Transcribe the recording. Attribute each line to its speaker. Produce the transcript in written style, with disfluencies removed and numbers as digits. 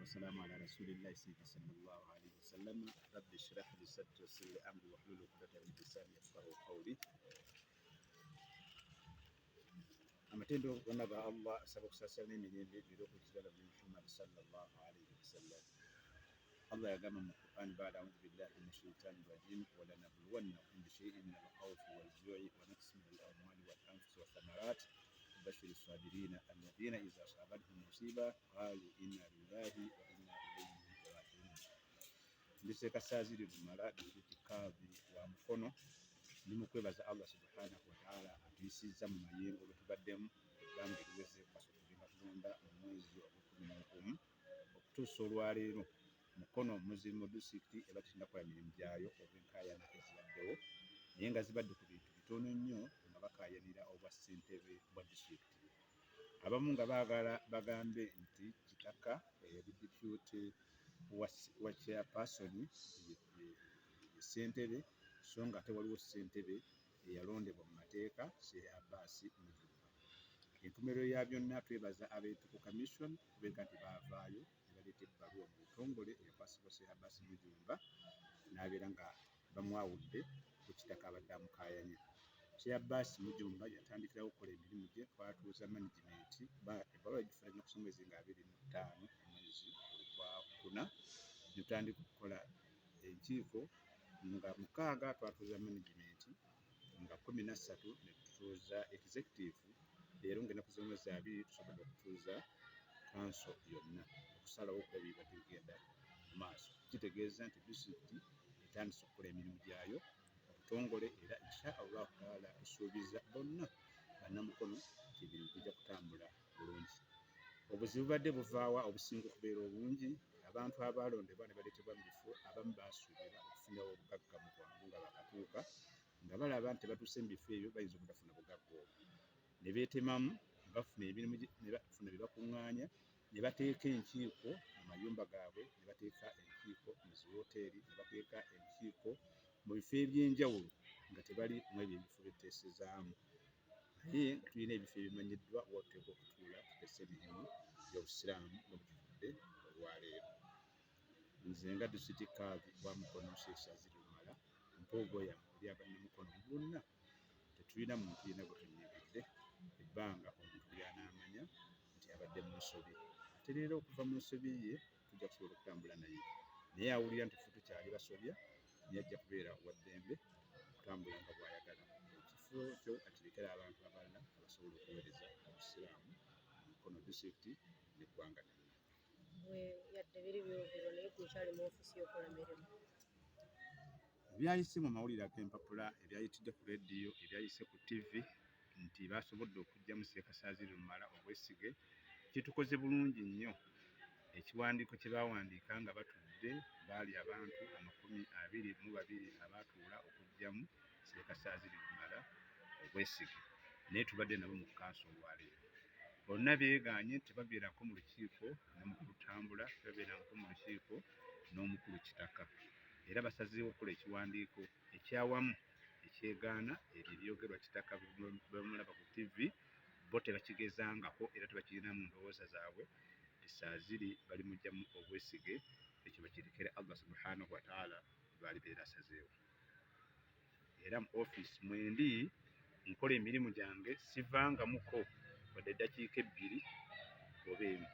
Speaker 1: والسلام على رسول الله سيدنا صلى الله عليه وسلم. رب اشرح لي صدري ويسر لي امري واحلل عقدة من لساني يفقهوا قولي. amatendo gonna ga Allah asaba okusasala n'emirembe biri okukirala bi Muhammad sallallahu alaihi wasallam. Allah yagamba mu Quran baada a'udhu billahi minash shaitani rajim wa lanabluwannakum bi shay'in min al-khawfi wal-ju'i wa naqsin min al-amwali wal-anfusi wath-thamarat وبشر الصابرين الذين إذا أصابتهم مصيبة قالوا إنا لله وإنا إليه راجعون. Ndiseka saa ziri lumala dukikavi wa mukono ni mukwebaza Allah subhanahu wa ta'ala atuyisizza mu mayengo bwe tubaddemu ebbanga eriweze kasukubinga kulonda mu mwezi ogw'ekumi okutuusa olwaleero mukono muzimu disitulikiti eba tekinnakola mirimu gyayo olw'enkaayana ezibaddewo naye nga zibadde ku bintu bitono nnyo nga bakaayanira obwa ssentebe bwa disitulikiti. Abamu nga baagala bagambe nti kitaka ebidiputy wa chairperson ye ssentebe so nga ate waliwo ssentebe eyalondebwa mu mateeka Sheikh Abbas Mujumba. Enkomerero ya byonna twebaza abeetuku commission kubeera nti baavaayo ne baleeta ebbaluwa mu butongole eyakwasibwa Sheikh Abbas Mujumba n'abeera nga bamwawudde ku kitaka abadde amukaayanya. Sheikh Abbas Mujumba yatandikirawo okukola emirimu gye twatuuza management ebbaluwa gifuna ennaku z'omwezi nga 25 omwezi ogwa kuna ne tutandika okukola enkiiko nga 6 twatuuza management nga 13 ne tutuuza executive leero ng'ennaku z'omwezi 2 tusobodde okutuuza council yonna okusalawo okuba bibadde bigenda mu maaso. Kitegeeza nti disitulikiti etandise okukola emirimu gyayo obutongole era insha Allah taala tusuubiza bonna bannamukono nti ebintu bijja kutambula bulungi. Obuzibu badde buvaawa obusinga okubeera obungi abantu abaalondebwa ne baleetebwa mu bifo abamu baasuubira okufunirawo obugagga mu bwangu nga bakatuuka nga balaba nti batuuse mu bifo ebyo bayinza obutafuna bugagga obwo ne beetemamu bafuna emirimu ne bafuna bye bakuŋŋaanya ne bateeka enkiiko mu mayumba gaabwe ne bateeka enkiiko mu ziwooteeri ne bateeka enkiiko mu bifo eby'enjawulo nga tebali mu ebyo ebifo byetuteesezaamu naye tulina ebifo ebimanyiddwa watuteekwa okutuula tuteese emirimu gy'obusiraamu n'obukifudde olwaleero. Nze nga disitulikiti kaavi wa mukono Sheikh Shazili Lumala mpoogoya eri abannamukono bonna tetulina muntu yenna gwe tunyigidde ebbanga omuntu ly'anaamanya nti abadde mu nsobi ate leero okuva mu nsobi ye tujja kusobola okutambula naye awulira nti ffe tukyali basobya naye ajja kubeera waddembe okutambula nga bw'ayagala. Ekifo kyo akirekera abantu abalala abasobola okuweereza obusiraamu mu mukono disitulikiti n'eggwanga lyonna.
Speaker 2: Yadde biri byogero naye kukyali mu ofiisi y'okola mirimu.
Speaker 1: Ebyayise mu mawulire ag'empapula ebyayitidde ku rediyo ebyayise ku TV nti baasobodde okuggyamu Sheikh Shazili Lumala obwesige kitukoze bulungi nnyo. Ekiwandiiko kye baawandiika nga batudde baali abantu 22 abaatuula okuggyamu Sheikh Shazili Lumala obwesige naye tubadde nabo mu kanso olwaleero bonna beegaanye tebabeerako mu lukiiko n'omukulu Tambula tebabeerako mu lukiiko n'omukulu Kitaka era basazeewo okukola ekiwandiiko ekyawamu ekyegaana ebyo ebyogerwa Kitaka bamulaba ku TV bo tebakigezangako era tebakirinamu ndowooza zaabwe nti Shazili balimugyamu obwesige ekyo bakirekere Allah subhanahu wa ta'ala baali beerasazeewo. Era mu ofiisi mwendi nkola emirimu gyange sivangamuko wadde eddakiika 2 oba emu.